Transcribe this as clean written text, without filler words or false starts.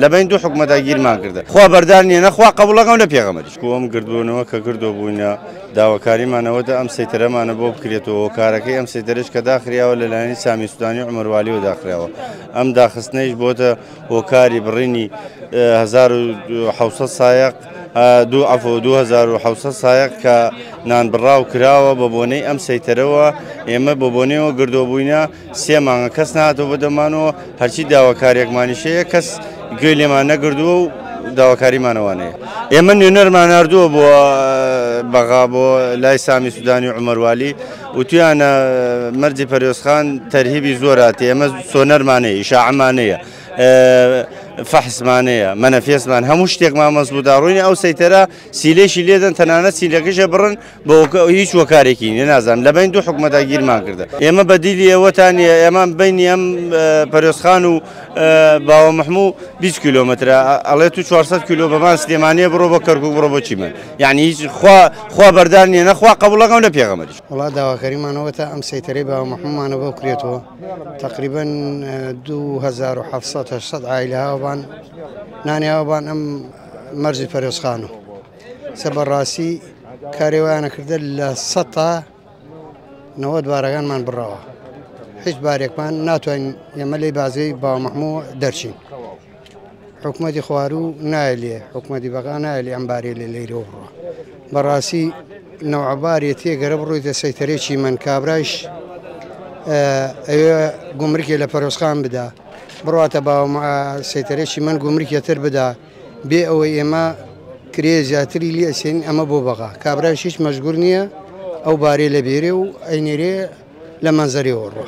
لەبین دوو حکومەت گیرمان کردە خوا بەردار نیە نەخوا قبوڵەکەم لە پێغەمبەریش کوم کردبوونەوە کە کردو بووینە داواکاریمانەوەدا ئەم سەیتەرەمانە بۆ بکرێتەوە کارەکەی ئەم سەیتەرش کە داخراوە لەلایەنی سامی سودانی عومەروالیەوە داخراوە ئەم داخستنەیش بۆتە هۆکاری بڕینی 1700 سایق دو عفو 2700 سایق کە نانبڕاو کراوە بە بۆنەی ئەم سەیتەرەوە ئێمە بە بۆنەوە گردۆ بووینە 3 مانگە کەس نهاتەوە بەدەمانەوە هەرچی داواکاریەکمانیشەیە کەس گوێ لێمان نەگردووە و داواکاریمانەوانەیە ئێمە نوێنەرمان ناردووە بۆ بەغا بۆ لای سامی سودانی و عومەروالی وتیانە مەرجی پەرۆزخان تەرهیبی زۆراتی ئێمە سۆنەرمانەیە ئیشاعەمانەیە فەحسمانەیە مەنەفێسمان هەموو شتێکمان مەزبوطاڕووینە ئەو سەیتەرە سیلێشی لێدەن تەنانەت سیلەکەشە بڕن بە هیچ وەکارێکی نیە نازانم لەبین دوو حکومەت گیرمان کردە ئێمە بەدیلی ئێوەتانە ئێمە بینی ئەم پەرۆزخان و باوە محموو 20 کیلۆمەترە ئەڵێ تو 400 کیلۆ بەمان سلێمانیە بڕۆ بە کەرکووک بڕۆ بۆ چیمەن یعنی هیچ خوا بەردار نیە نەخوا قبوڵەکەم لە پێغەمبەریش وڵا داواکاریمانەوە تا ئەم سەیتەرەی باوە محموومانە بۆ بکرێتەوە تقریبا 2700 عائلە هاوبان نانی هاوبان ئەم مەرجی پەرۆزخانە سەبەڕاستی کارێوایانە کردە لە 100 تا 90 بارەکانمان بڕاوە هیچ بارێکمان ناتوانین ئێمە لەی بازەی باوە محموو دەرچین حکومەتی خوارو نایە لێ حکومەتی بەقا نایە لێ ئەم بارێ لێ لەیرەوە بڕوە بەڕاستی نەوعەبارێ تێگەرە بڕۆیتە سەیتەرێکی من کابراش ئەوێ گومرکێ لە پەرۆزخان بدا بڕاتە باوە سەیتەرێکی من گومرکێتر بدا بێ ئەوەی ئێمە کرێ زیاتری لێ ئەسێن ئەمە بۆ بەغا کابراش هیچ مەژگور نییە ئەو بارێ لە بێرێ و ئەینێرێ لە مەنزەرێەوە ڕۆ